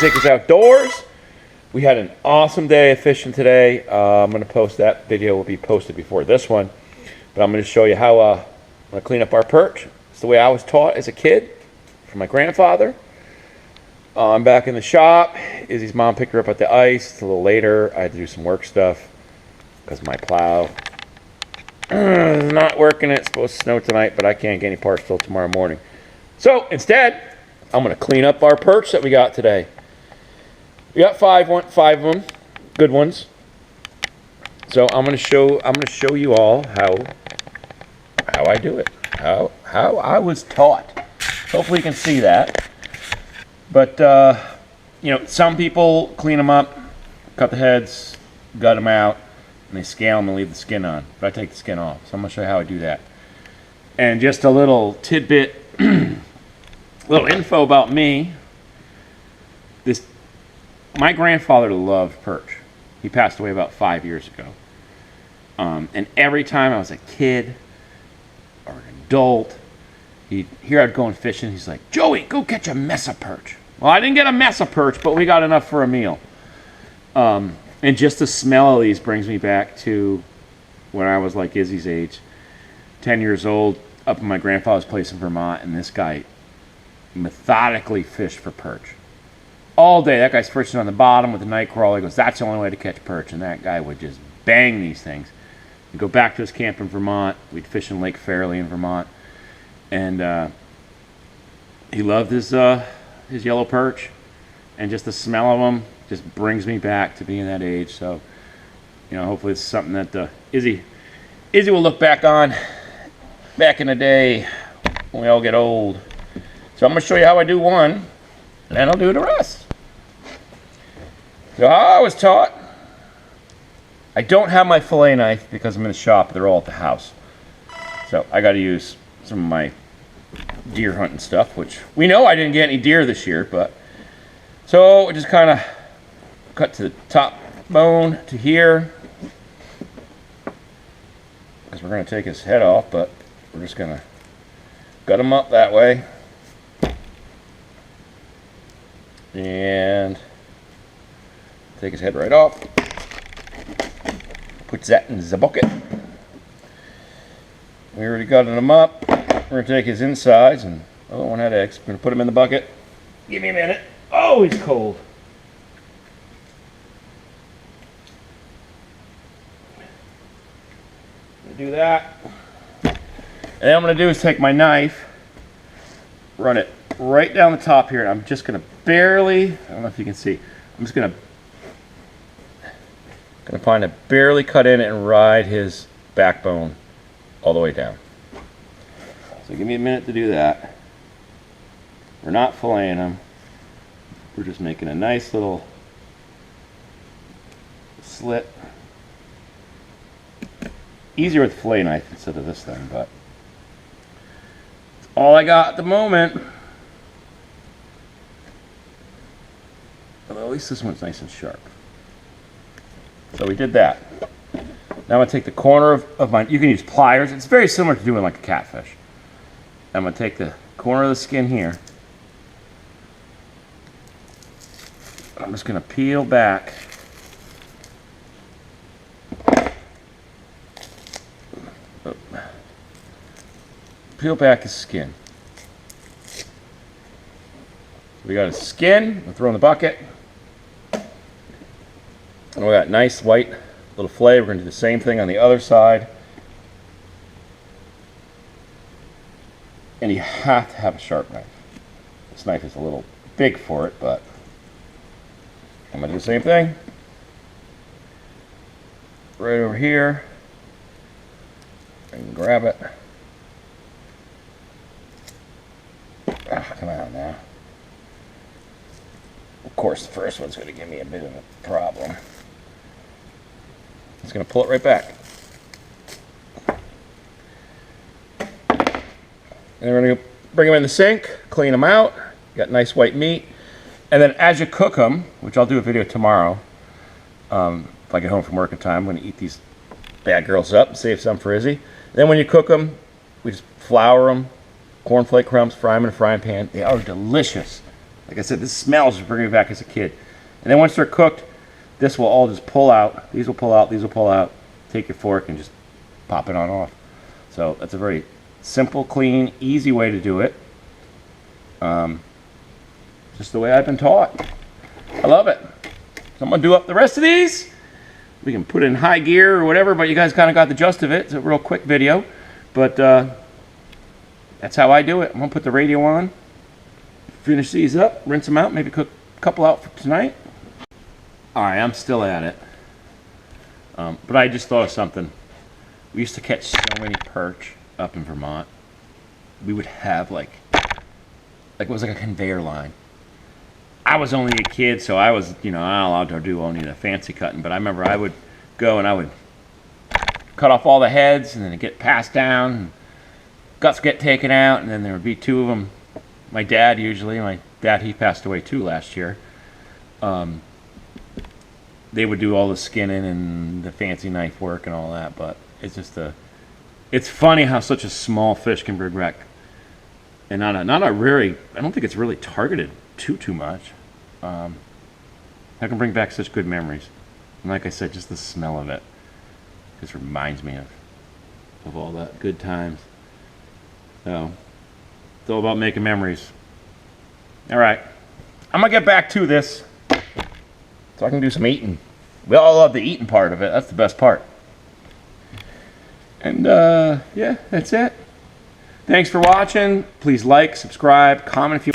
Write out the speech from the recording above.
Zickers Outdoors. We had an awesome day of fishing today. I'm going to post that video. Will be posted before this one. But I'm going to show you how I'm going to clean up our perch. It's the way I was taught as a kid from my grandfather. I'm back in the shop. Izzy's mom picked her up at the ice. It's a little later. I had to do some work stuff because my plow is not working. It's supposed to snow tonight, but I can't get any parts till tomorrow morning. So instead, I'm going to clean up our perch that we got today. We got five of them, good ones. So I'm going to show you all how I do it, how I was taught. Hopefully you can see that. But you know, some people clean them up, cut the heads, gut them out, and they scale them and leave the skin on. But I take the skin off, so I'm going to show you how I do that. And just a little tidbit, little info about me. My grandfather loved perch. He passed away about 5 years ago. And every time I was a kid or an adult, here I'd go and fishing. He's like, "Joey, go catch a mess of perch." Well, I didn't get a mess of perch, but we got enough for a meal. And just the smell of these brings me back to when I was like Izzy's age, 10 years old, up in my grandfather's place in Vermont, and this guy methodically fished for perch. All day. That guy's fishing on the bottom with a night crawler. He goes, "That's the only way to catch perch." And that guy would just bang these things. We'd go back to his camp in Vermont. We'd fish in Lake Fairley in Vermont. And he loved his yellow perch. And just the smell of them just brings me back to being that age. So, you know, hopefully it's something that Izzy will look back on back in the day when we all get old. So I'm going to show you how I do one, and then I'll do the rest. So how I was taught, I don't have my fillet knife because I'm in the shop. They're all at the house. So I got to use some of my deer hunting stuff, which we know I didn't get any deer this year, but so we just kind of cut to the top bone to here, because we're going to take his head off, but we're just going to gut him up that way. And take his head right off. Put that in the bucket. We already gutted him up. We're going to take his insides, and the other one had eggs. We're going to put him in the bucket. Give me a minute. Oh, he's cold. Do that. And then I'm going to do is take my knife, run it right down the top here, and I'm just going to barely, I don't know if you can see, I'm just going to find a barely cut in it and ride his backbone all the way down. So give me a minute to do that. We're not filleting them. We're just making a nice little slit. Easier with the fillet knife instead of this thing, but it's all I got at the moment. Although at least this one's nice and sharp. So we did that. Now I'm going to take the corner of my, you can use pliers. It's very similar to doing like a catfish. I'm going to take the corner of the skin here. I'm just going to peel back. Peel back his skin. We got his skin. We'll throw in the bucket. And we got nice white little fillet. We're going to do the same thing on the other side. And you have to have a sharp knife. This knife is a little big for it, but I'm going to do the same thing. Right over here. I can grab it. Come on now. Of course, the first one's going to give me a bit of a problem. It's going to pull it right back. And then we're going to bring them in the sink, clean them out. Got nice white meat. And then as you cook them, which I'll do a video tomorrow, if I get home from work in time, I'm going to eat these bad girls up and save some for Izzy. Then when you cook them, we just flour them, cornflake crumbs, fry them in a frying pan. They are delicious. Like I said, this smells just bringing me back as a kid. And then once they're cooked, this will all just pull out. These will pull out, these will pull out. Take your fork and just pop it on off. So that's a very simple, clean, easy way to do it. Just the way I've been taught. I love it. So I'm going to do up the rest of these. We can put it in high gear or whatever, but you guys kind of got the gist of it. It's a real quick video. But that's how I do it. I'm going to put the radio on, finish these up, rinse them out, maybe cook a couple out for tonight. All right, I'm still at it. But I just thought of something. We used to catch so many perch up in Vermont. We would have like it was like a conveyor line. I was only a kid, so I was, not allowed to do only the fancy cutting. But I remember I would go and I would cut off all the heads, and then it get passed down, and guts get taken out, and then there would be two of them. My dad, he passed away too last year. They would do all the skinning and the fancy knife work and all that, but it's just it's funny how such a small fish can bring back, and not a very, I don't think it's really targeted too much. I can bring back such good memories. And like I said, just the smell of it just reminds me of all that good times. So it's all about making memories. All right, I'm gonna get back to this so I can do some eating. We all love the eating part of it. That's the best part. And yeah, that's it. Thanks for watching. Please like, subscribe, comment if you